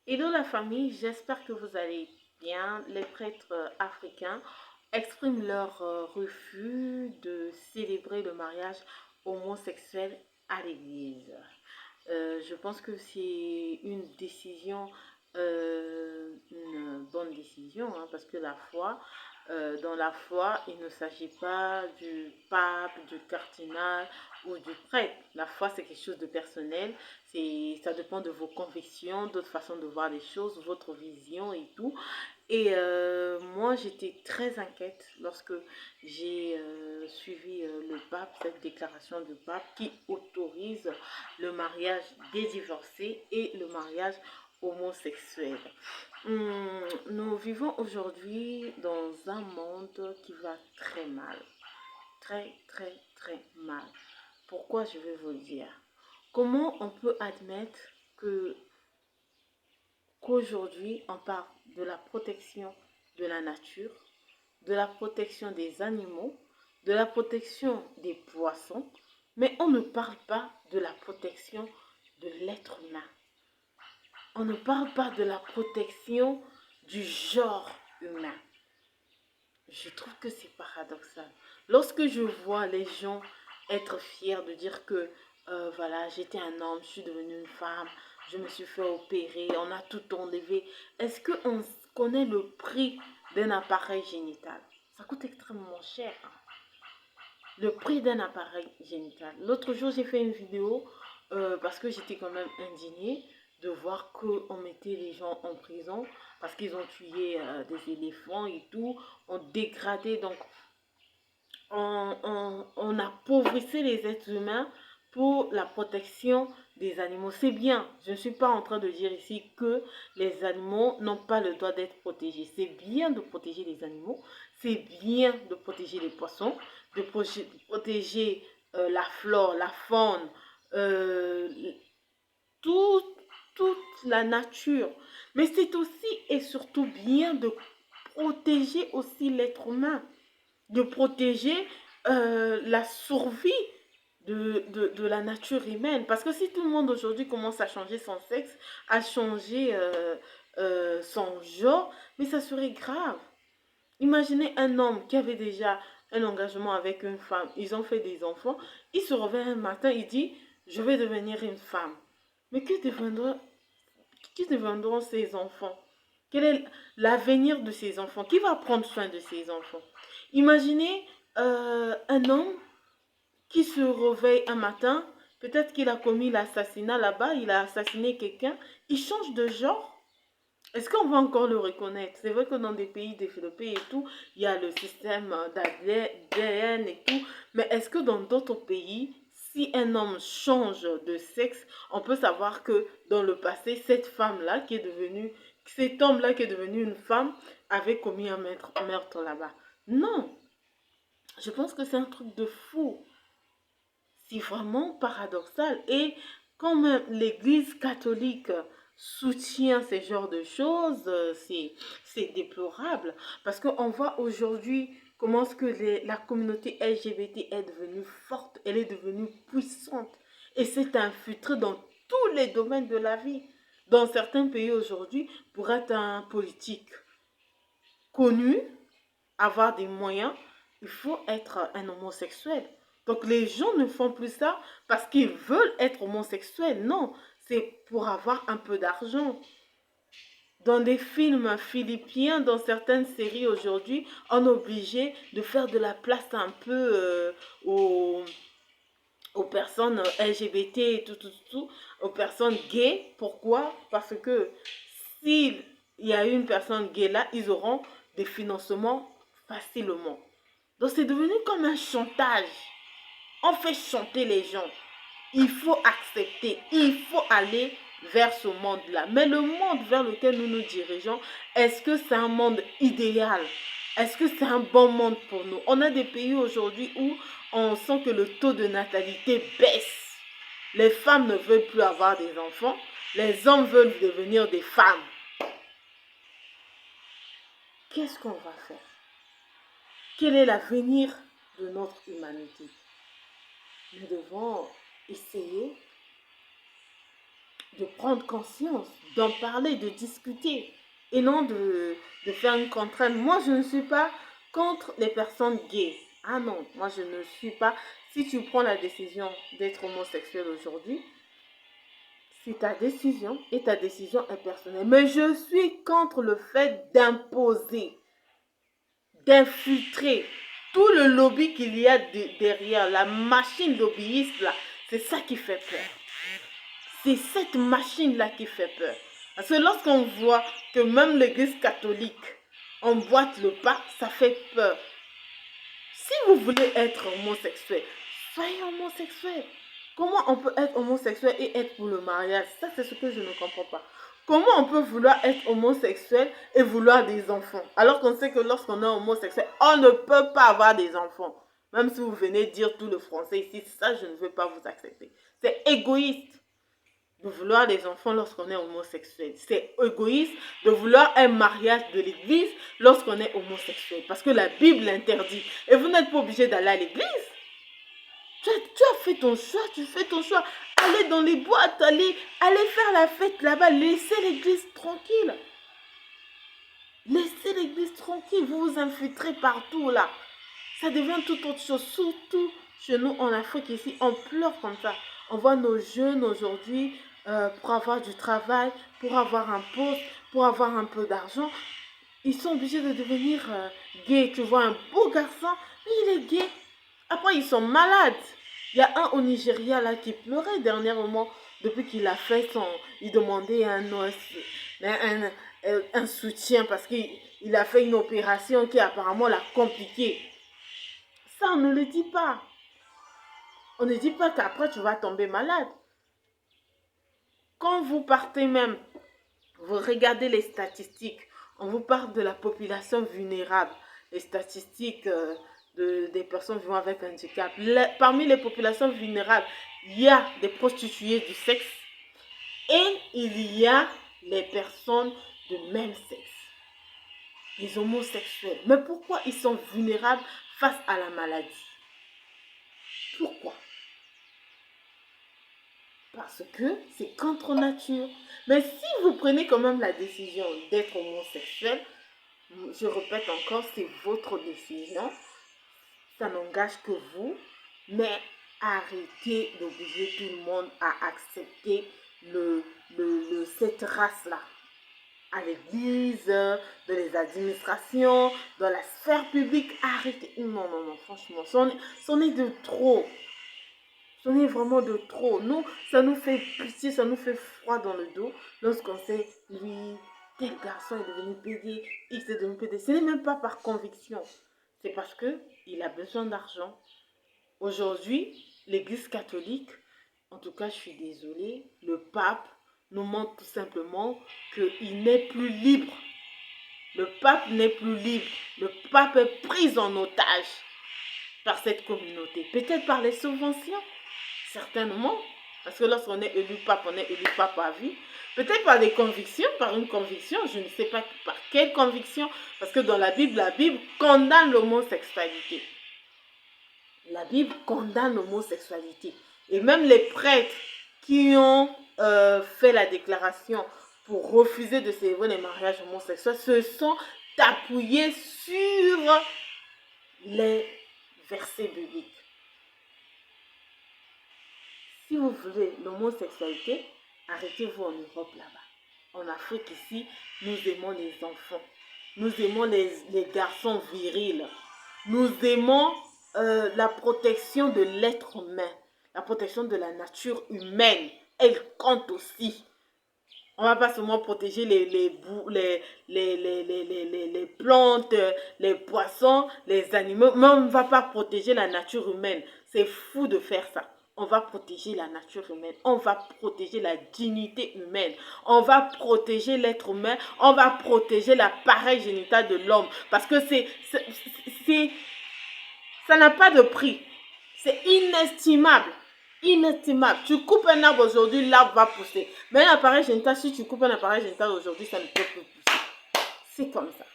Hello la famille, j'espère que vous allez bien. Les prêtres africains expriment leur refus de célébrer le mariage homosexuel à l'église. Je pense que c'est une décision, une bonne décision, hein, parce que dans la foi, il ne s'agit pas du pape, du cardinal ou du prêtre. La foi, c'est quelque chose de personnel. Ça dépend de vos convictions, d'autres façons de voir les choses, votre vision et tout. Et moi, j'étais très inquiète lorsque j'ai suivi le pape, cette déclaration du pape qui autorise le mariage des divorcés et le mariage homosexuel. Nous vivons aujourd'hui dans un monde qui va très mal. Très, très, très mal. Pourquoi je vais vous le dire? Comment on peut admettre que qu'aujourd'hui on parle de la protection de la nature, de la protection des animaux, de la protection des poissons, mais on ne parle pas de la protection de l'être humain. On ne parle pas de la protection du genre humain. Je trouve que c'est paradoxal. Lorsque je vois les gens être fiers de dire que voilà, j'étais un homme, je suis devenue une femme, je me suis fait opérer, on a tout enlevé. Est-ce qu'on connaît le prix d'un appareil génital? Ça coûte extrêmement cher, hein. Le prix d'un appareil génital. L'autre jour, j'ai fait une vidéo parce que j'étais quand même indignée de voir qu'on mettait les gens en prison parce qu'ils ont tué des éléphants et tout, on dégradait, donc on appauvrissait les êtres humains pour la protection des animaux. C'est bien, je ne suis pas en train de dire ici que les animaux n'ont pas le droit d'être protégés. C'est bien de protéger les animaux, c'est bien de protéger les poissons, de protéger la flore, la faune, euh, tout, toute la nature. Mais c'est aussi et surtout bien de protéger aussi l'être humain, de protéger la survie de la nature humaine. Parce que si tout le monde aujourd'hui commence à changer son sexe, à changer son genre, mais ça serait grave. Imaginez un homme qui avait déjà un engagement avec une femme, ils ont fait des enfants, il se réveille un matin, il dit, je vais devenir une femme. Mais qui deviendront ces enfants? Quel est l'avenir de ces enfants? Qui va prendre soin de ces enfants? Imaginez un homme qui se réveille un matin, peut-être qu'il a commis l'assassinat là-bas, il a assassiné quelqu'un, il change de genre. Est-ce qu'on va encore le reconnaître? C'est vrai que dans des pays développés et tout, il y a le système d'ADN et tout, mais est-ce que dans d'autres pays, si un homme change de sexe, on peut savoir que dans le passé, cette femme-là qui est devenue, cet homme-là qui est devenu une femme, avait commis un meurtre là-bas? Non, je pense que c'est un truc de fou. C'est vraiment paradoxal. Et quand même l'Église catholique soutient ce genre de choses, c'est déplorable. Parce qu'on voit aujourd'hui comment est-ce que la communauté LGBT est devenue forte, elle est devenue puissante. Et c'est infiltré dans tous les domaines de la vie. Dans certains pays aujourd'hui, pour être un politique connu, avoir des moyens, il faut être un homosexuel. Donc les gens ne font plus ça parce qu'ils veulent être homosexuels. Non, c'est pour avoir un peu d'argent. Dans des films philippiens, dans certaines séries aujourd'hui, on est obligé de faire de la place un peu aux, aux personnes LGBT et tout, aux personnes gays. Pourquoi? Parce que s'il y a une personne gay là, ils auront des financements facilement. Donc c'est devenu comme un chantage. On fait chanter les gens. Il faut accepter, il faut aller vers ce monde-là. Mais le monde vers lequel nous nous dirigeons, est-ce que c'est un monde idéal? Est-ce que c'est un bon monde pour nous? On a des pays aujourd'hui où on sent que le taux de natalité baisse. Les femmes ne veulent plus avoir des enfants, les hommes veulent devenir des femmes. Qu'est-ce qu'on va faire? Quel est l'avenir de notre humanité? Nous devons essayer de prendre conscience, d'en parler, de discuter, et non de faire une contrainte. Moi, je ne suis pas contre les personnes gays. Ah non, moi, je ne suis pas. Si tu prends la décision d'être homosexuel aujourd'hui, c'est ta décision et ta décision est personnelle. Mais je suis contre le fait d'imposer, d'infiltrer tout le lobby qu'il y a derrière, la machine lobbyiste là. C'est ça qui fait peur. C'est cette machine-là qui fait peur. Parce que lorsqu'on voit que même l'église catholique emboîte le pas, ça fait peur. Si vous voulez être homosexuel, soyez homosexuel. Comment on peut être homosexuel et être pour le mariage? Ça, c'est ce que je ne comprends pas. Comment on peut vouloir être homosexuel et vouloir des enfants? Alors qu'on sait que lorsqu'on est homosexuel, on ne peut pas avoir des enfants. Même si vous venez dire tout le français ici, ça, je ne veux pas vous accepter. C'est égoïste de vouloir des enfants lorsqu'on est homosexuel. C'est égoïste de vouloir un mariage de l'église lorsqu'on est homosexuel. Parce que la Bible l'interdit. Et vous n'êtes pas obligé d'aller à l'église. Tu as fait ton choix, tu fais ton choix. Allez dans les boîtes, allez faire la fête là-bas. Laissez l'église tranquille. Laissez l'église tranquille. Vous vous infiltrez partout là. Ça devient tout autre chose. Surtout chez nous en Afrique ici, on pleure comme ça. On voit nos jeunes aujourd'hui pour avoir du travail, pour avoir un poste, pour avoir un peu d'argent. Ils sont obligés de devenir gays. Tu vois un beau garçon, mais il est gay. Après, ils sont malades. Il y a un au Nigeria là qui pleurait dernièrement depuis qu'il a fait son... Il demandait un soutien parce qu'il a fait une opération qui apparemment l'a compliqué. Ça, on ne le dit pas. On ne dit pas qu'après, tu vas tomber malade. Quand vous partez même, vous regardez les statistiques, on vous parle de la population vulnérable, les statistiques des personnes vivant avec un handicap. Parmi les populations vulnérables, il y a des prostituées du sexe et il y a les personnes de même sexe, les homosexuels. Mais pourquoi ils sont vulnérables face à la maladie? Pourquoi? Parce que c'est contre nature. Mais si vous prenez quand même la décision d'être homosexuel, je répète encore, c'est votre décision. Ça n'engage que vous. Mais arrêtez d'obliger tout le monde à accepter cette race-là. À l'église, dans les administrations, dans la sphère publique. Arrêtez. Non, non, non, franchement, c'en est de trop. C'en est vraiment de trop. Nous, ça nous fait pitié, ça nous fait froid dans le dos lorsqu'on sait, lui, tel garçon est devenu pédé, X est devenu pédé. Ce n'est même pas par conviction. C'est parce qu'il a besoin d'argent. Aujourd'hui, l'Église catholique, en tout cas, je suis désolée, le pape nous montre tout simplement qu'il n'est plus libre. Le pape n'est plus libre. Le pape est pris en otage par cette communauté. Peut-être par les subventions. Certainement, parce que lorsqu'on est élu pape, on est élu pape à vie. Peut-être par des convictions, par une conviction, je ne sais pas par quelle conviction, parce que dans la Bible condamne l'homosexualité. La Bible condamne l'homosexualité. Et même les prêtres qui ont fait la déclaration pour refuser de célébrer les mariages homosexuels se sont appuyés sur les versets bibliques. Si vous voulez l'homosexualité, arrêtez-vous en Europe là-bas. En Afrique ici, nous aimons les enfants. Nous aimons les garçons virils. Nous aimons la protection de l'être humain. La protection de la nature humaine. Elle compte aussi. On ne va pas seulement protéger les plantes, les poissons, les animaux, mais on ne va pas protéger la nature humaine. C'est fou de faire ça. On va protéger la nature humaine, on va protéger la dignité humaine, on va protéger l'être humain, on va protéger l'appareil génital de l'homme. Parce que ça n'a pas de prix. C'est inestimable. Inestimable. Tu coupes un arbre aujourd'hui, l'arbre va pousser. Mais l'appareil génital, si tu coupes un appareil génital aujourd'hui, ça ne peut plus pousser. C'est comme ça.